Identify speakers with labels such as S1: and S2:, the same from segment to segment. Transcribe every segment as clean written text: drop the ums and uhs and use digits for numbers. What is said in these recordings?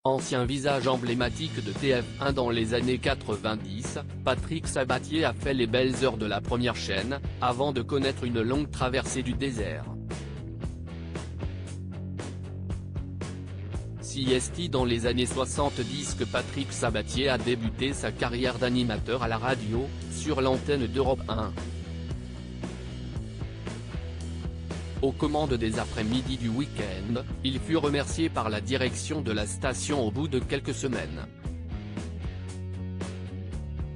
S1: Ancien visage emblématique de TF1 dans les années 90, Patrick Sabatier a fait les belles heures de la première chaîne, avant de connaître une longue traversée du désert. C'est dans les années 70 que Patrick Sabatier a débuté sa carrière d'animateur à la radio, sur l'antenne d'Europe 1. Aux commandes des après-midi du week-end, il fut remercié par la direction de la station au bout de quelques semaines.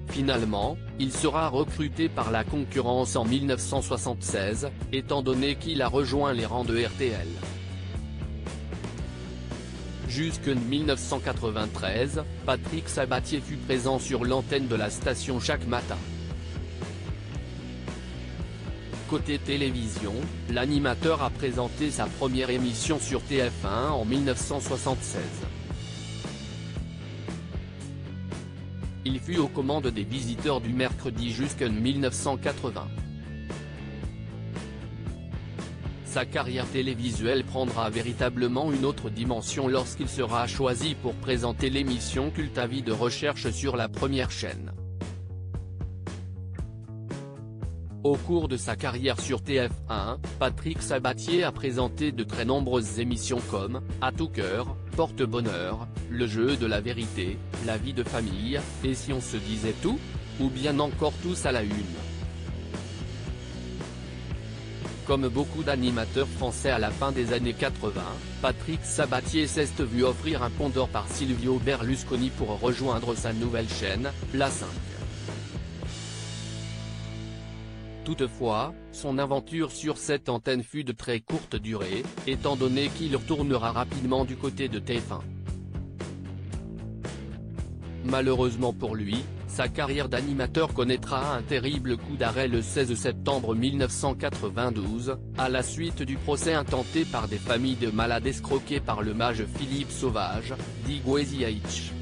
S1: Finalement, il sera recruté par la concurrence en 1976, étant donné qu'il a rejoint les rangs de RTL. Jusqu'en 1993, Patrick Sabatier fut présent sur l'antenne de la station chaque matin. Côté télévision, l'animateur a présenté sa première émission sur TF1 en 1976. Il fut aux commandes des visiteurs du mercredi jusqu'en 1980. Sa carrière télévisuelle prendra véritablement une autre dimension lorsqu'il sera choisi pour présenter l'émission culte Avis de recherche sur la première chaîne. Au cours de sa carrière sur TF1, Patrick Sabatier a présenté de très nombreuses émissions comme « À tout cœur »,« Porte-bonheur »,« Le jeu de la vérité »,« La vie de famille » et « Si on se disait tout » ou bien encore « Tous à la une ». Comme beaucoup d'animateurs français à la fin des années 80, Patrick Sabatier s'est vu offrir un pont d'or par Silvio Berlusconi pour rejoindre sa nouvelle chaîne, La 5. Toutefois, son aventure sur cette antenne fut de très courte durée, étant donné qu'il retournera rapidement du côté de TF1. Malheureusement pour lui, sa carrière d'animateur connaîtra un terrible coup d'arrêt le 16 septembre 1992, à la suite du procès intenté par des familles de malades escroqués par le mage Philippe Sauvage, dit Goeziaich.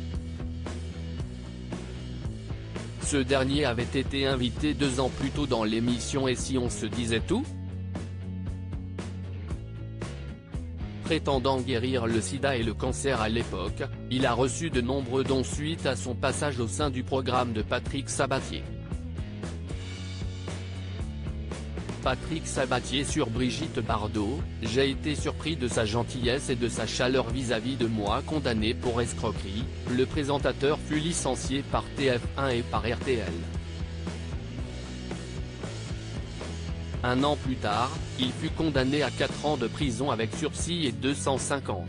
S1: Ce dernier avait été invité 2 ans plus tôt dans l'émission Et si on se disait tout ? Prétendant guérir le sida et le cancer à l'époque, il a reçu de nombreux dons suite à son passage au sein du programme de Patrick Sabatier. Patrick Sabatier sur Brigitte Bardot, « J'ai été surpris de sa gentillesse et de sa chaleur vis-à-vis de moi condamné pour escroquerie », le présentateur fut licencié par TF1 et par RTL. Un an plus tard, il fut condamné à 4 ans de prison avec sursis et 250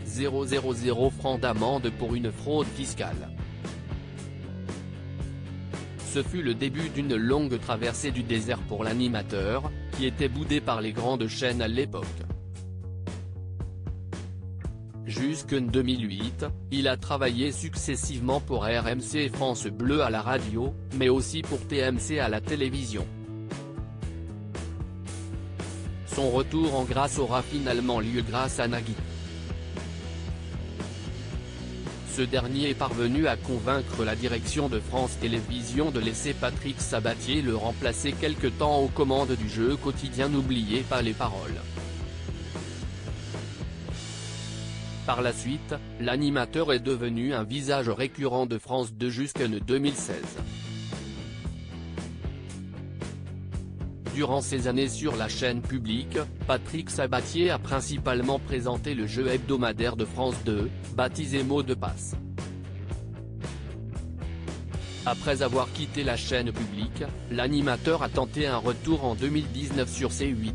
S1: 000 francs d'amende pour une fraude fiscale. Ce fut le début d'une longue traversée du désert pour l'animateur, qui était boudé par les grandes chaînes à l'époque. Jusqu'en 2008, il a travaillé successivement pour RMC et France Bleu à la radio, mais aussi pour TMC à la télévision. Son retour en grâce aura finalement lieu grâce à Nagui. Ce dernier est parvenu à convaincre la direction de France Télévisions de laisser Patrick Sabatier le remplacer quelque temps aux commandes du jeu quotidien N'oubliez pas les paroles. Par la suite, l'animateur est devenu un visage récurrent de France 2 jusqu'en 2016. Durant ces années sur la chaîne publique, Patrick Sabatier a principalement présenté le jeu hebdomadaire de France 2, baptisé Mot de passe. Après avoir quitté la chaîne publique, l'animateur a tenté un retour en 2019 sur C8.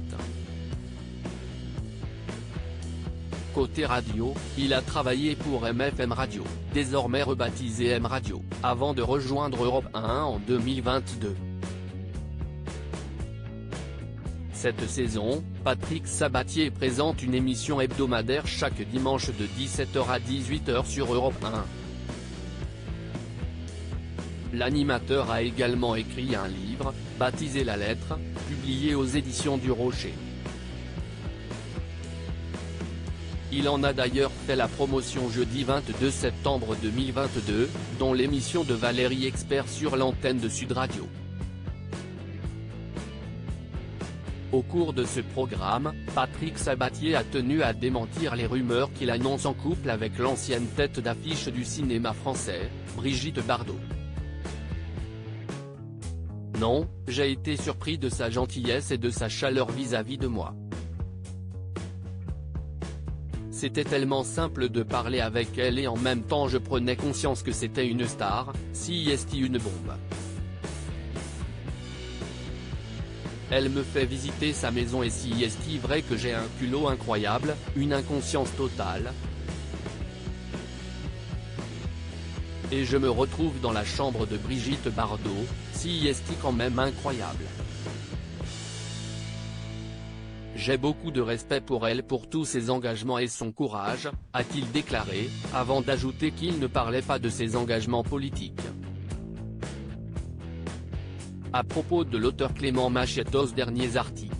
S1: Côté radio, il a travaillé pour MFM Radio, désormais rebaptisé M Radio, avant de rejoindre Europe 1 en 2022. Cette saison, Patrick Sabatier présente une émission hebdomadaire chaque dimanche de 17h à 18h sur Europe 1. L'animateur a également écrit un livre, baptisé La Lettre, publié aux éditions du Rocher. Il en a d'ailleurs fait la promotion jeudi 22 septembre 2022, dont l'émission de Valérie Expert sur l'antenne de Sud Radio. Au cours de ce programme, Patrick Sabatier a tenu à démentir les rumeurs qu'il annonce en couple avec l'ancienne tête d'affiche du cinéma français, Brigitte Bardot. Non, j'ai été surpris de sa gentillesse et de sa chaleur vis-à-vis de moi. C'était tellement simple de parler avec elle et en même temps je prenais conscience que c'était une star, si est une bombe. Elle me fait visiter sa maison et si est vrai que j'ai un culot incroyable, une inconscience totale. Et je me retrouve dans la chambre de Brigitte Bardot, si est quand même incroyable. J'ai beaucoup de respect pour elle pour tous ses engagements et son courage, a-t-il déclaré, avant d'ajouter qu'il ne parlait pas de ses engagements politiques. À propos de l'auteur Clément Machette aux derniers articles.